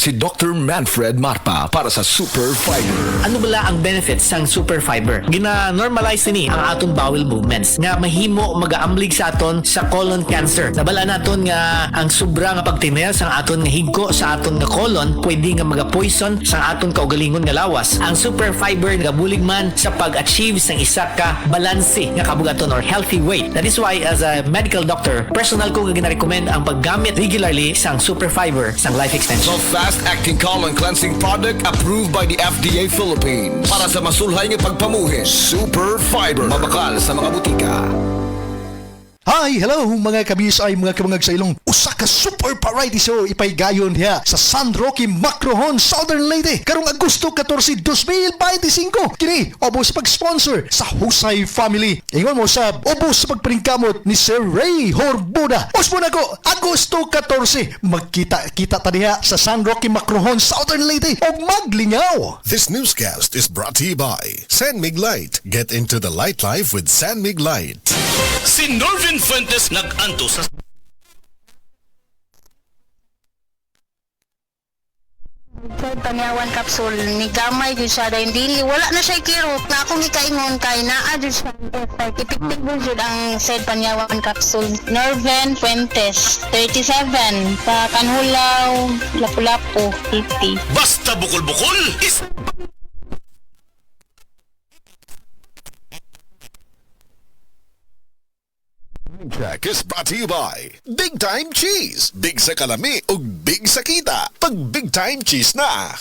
si Dr. Manfred Marpa para sa Super Fiber. Ano bala ang benefits sang super fiber? Gina-normalize ni ang atong bowel movements nga mahimo magaamblig sa aton sa colon cancer. Nabala naton nga ang sobra nga pagtinel sa aton nga higko sa aton nga colon pwede nga maga-poison sa aton kaugalingon nga lawas. Ang super fiber gabulig man sa pag-achieve sang isa ka balanse nga kabugaton or healthy weight. That is why as a medical doctor, personal ko nga gina-recommend ang paggamit regularly sang super fiber sang life extension. The fast-acting colon cleansing product approved by the FDA Philippines para sa masulhay nga pagpamuhi. Super Fiber. Mabakal sa mga butika. Hi, hello mga kabisay, mga kabangag sa ilong. Usa ka super variety show ipaygayon diha sa San Roque Macrohon, Southern Leyte karong Agosto 14, 2025. Kini obos pag-sponsor sa Husay Family. Ingon mo sa obos sa pagpaningkamot ni Sir Ray Horbuda. Usbo na ko Agosto 14. Magkita-kita ta diha sa San Roque Macrohon, Southern Leyte og maglingaw. This newscast is brought to you by San Mig Light. Get into the light life with San Mig Light. Si Norvin Fuentes nag-anto sa Panyawan capsule ni gamay gyud siya dahil dili wala na siya kirot na akong ikaingon kay naa jud siya effect ipiktik jud ang said panyawan capsule. Norven Fuentes 37 pa Kanhulaw Lapu-Lapu 50. Basta bukol-bukol is Check is brought to you by Big Time Cheese. Big sa kalami ug big sa kita. Pag Big Time Cheese na.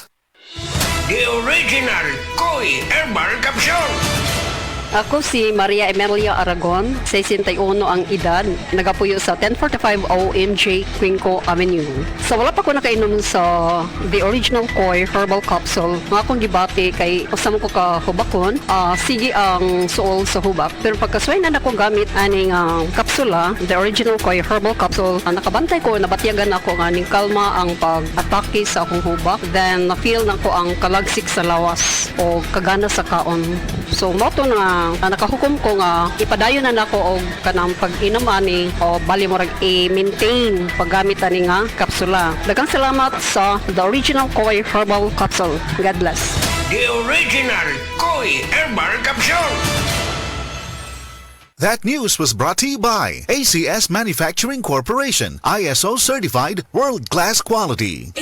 the original Koi Herbal Capsule. Ako si Maria Emelia Aragon, 61 ang edad, nagapuyo sa 1045 OMJ Quinco Avenue. So wala pa ko nakainom sa the original Koi Herbal Capsule. Nga akong gibati kay usam ko ka hubakon, sige ang suol sa hubak. Pero pagkasway na ako gamit aning kapsula, the original Koi Herbal Capsule, nakabantay ko, nabatyagan ako nga ning kalma ang pag-atake sa akong hubak. Then na-feel na ko ang kalagsik sa lawas o kagana sa kaon. So mo to na nakahukom ko nga ipadayon na nako og kanang pag-inom ani o bali mo rag i-maintain paggamit ani nga kapsula. Daghang salamat sa the original Koi Herbal Capsule. God bless. The original Koi Herbal Capsule. That news was brought to you by ACS Manufacturing Corporation. ISO certified world-class quality.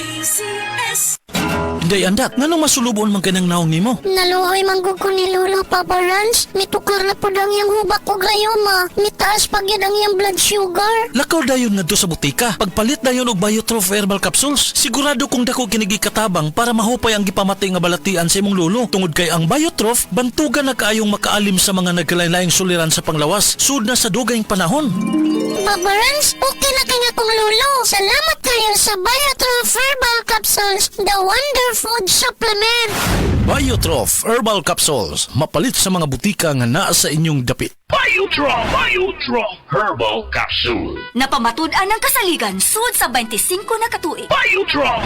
Day andak, nganong masulubon man kanang naong nimo? Naluhoy manggug ko ni Lolo Papa Rans. Mitukar na po ang iyang hubak ko gayoma. Mitaas pag yan ang iyang blood sugar. Lakaw dayon na do sa butika. Pagpalit dayon og Biotrof Herbal Capsules, sigurado kong dako kinigi katabang para mahupay ang gipamatay nga balatian sa imong lolo. Tungod kay ang Biotrof, bantugan na kaayong makaalim sa mga nagkalain-laing suliran sa panglawas, sud na sa dugayng panahon. Papa Rans, okay na kanya kong lolo. Salamat kayo sa Biotrof Herbal Capsules, the wonder food supplement. Biotrof Herbal Capsules, mapalit sa mga butika nga naa sa inyong dapit. Biotrof Herbal Capsule. Napamatud-an ang kasaligan sud sa 25 na katuig. Biotrof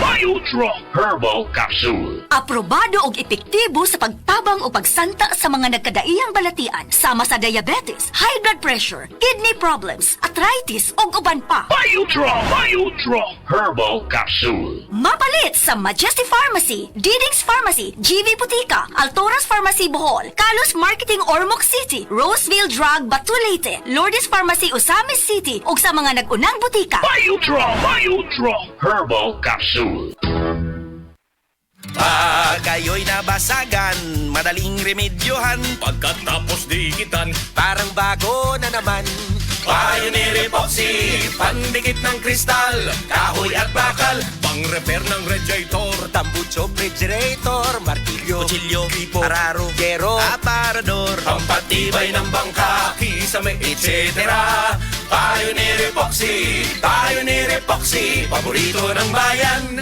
Herbal Capsule. Aprobado og epektibo sa pagtabang o pagsanta sa mga nagkadaiyang balatian sama sa diabetes, high blood pressure, kidney problems, arthritis ug uban pa. Biotrof Herbal Capsule. Mapalit sa Majesty Pharmacy, Diding's Pharmacy, GV Putika, Altoras Pharmacy Bohol, Kalos Marketing Ormoc City, Roseville Drug Batulete, Lourdes Pharmacy Osamis City ug sa mga nag-unang butika. Biotrof Herbal Capsule. Pag kayo'y nabasagan, madaling remedyohan. Pagkatapos dikitan, parang bago na naman. Pioneer Epoxy, pandikit ng kristal, kahoy at bakal, pang-repair ng radiator, tambucho, refrigerator, martilyo, kutsilyo, gripo, araro, gero, aparador, pampatibay ng bangka, kisame, etc. Pioneer Epoxy, paborito ng bayan.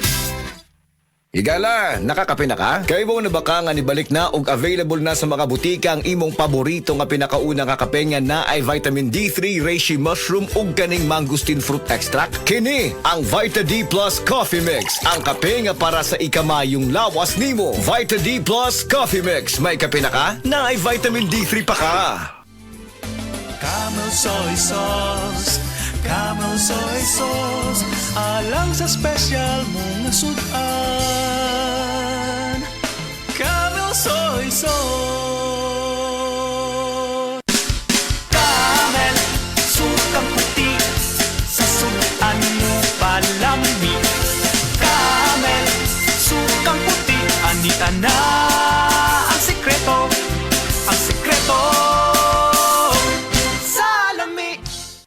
Higala, nakakape na ka? Kaya mo na baka nga nibalik na og available na sa mga butika ang imong paborito nga pinakauna nga kape nga na ay vitamin D3, reishi mushroom ug kaning mangosteen fruit extract? Kini ang Vita D Plus Coffee Mix, ang kape nga para sa ikamayong lawas nimo. Vita D Plus Coffee Mix, may kape na ka? Na ay vitamin D3 pa ka. Camel soy sauce, Camel soy sauce, alang sa special mong sudan. Camel soy sauce. Camel, sukang puti, sa sudan mo palami. Camel, sukang puti, anita na ang sekreto, sa lami.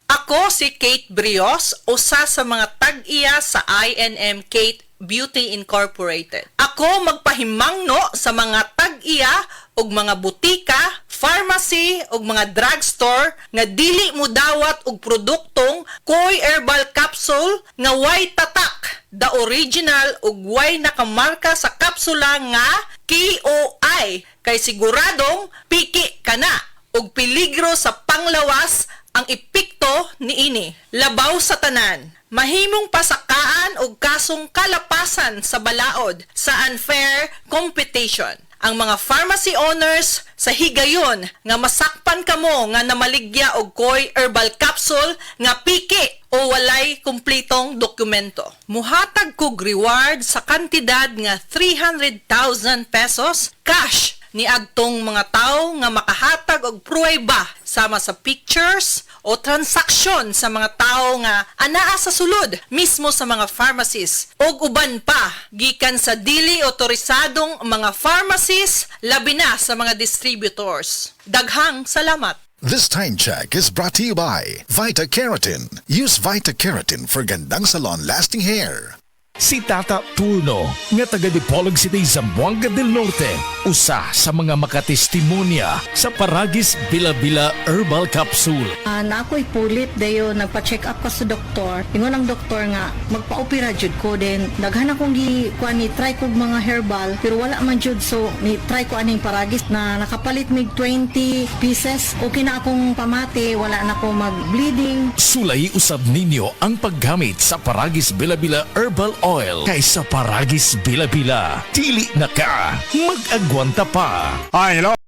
Ako si Kate Brios, usa sa mga tag-iya sa I&M Kate Beauty Incorporated. Ako magpahimangno sa mga tag-iya ug mga butika, pharmacy ug mga drugstore nga dili mo dawat og produktong Koy Herbal Capsule nga way tatak, the original ug way nakamarka sa kapsula nga KOI kay siguradong piki kana ug peligro sa panglawas ang epekto niini. Labaw sa tanan, mahimong pasakaan og kasong kalapasan sa balaod sa unfair competition. Ang mga pharmacy owners sa higayon nga masakpan kamo nga namaligya og Koy Herbal Capsule nga piki o walay kumpletong dokumento. Muhatag kog reward sa kantidad nga 300,000 pesos cash ni agtong mga tao nga makahatag og pruweba sama sa pictures o transaksyon sa mga tao nga anaa sa sulod mismo sa mga pharmacies og uban pa gikan sa dili otorisadong mga pharmacies labi na sa mga distributors. Daghang salamat. This time check is brought to you by Vita Keratin. Use Vita Keratin for gandang salon lasting hair. Si Tata Turno, nga taga Dipolog City, Zamboanga del Norte, usa sa mga makatestimonya sa Paragis Bila-Bila Herbal Capsule. Na ako'y pulit dayo, nagpa-check up ko sa doktor. Ingon ang doktor nga, magpa-opera jud ko din. Daghan akong try ko mga herbal, pero wala man jud, so ni-try ko aning Paragis na nakapalit mig 20 pieces. Okay na akong pamati, wala na ako mag-bleeding. Sulay usab ninyo ang paggamit sa Paragis Bila-Bila Herbal Oil kaysa Paragis Bila-Bila. Dili na ka, mag-agwanta pa. Hi, hello.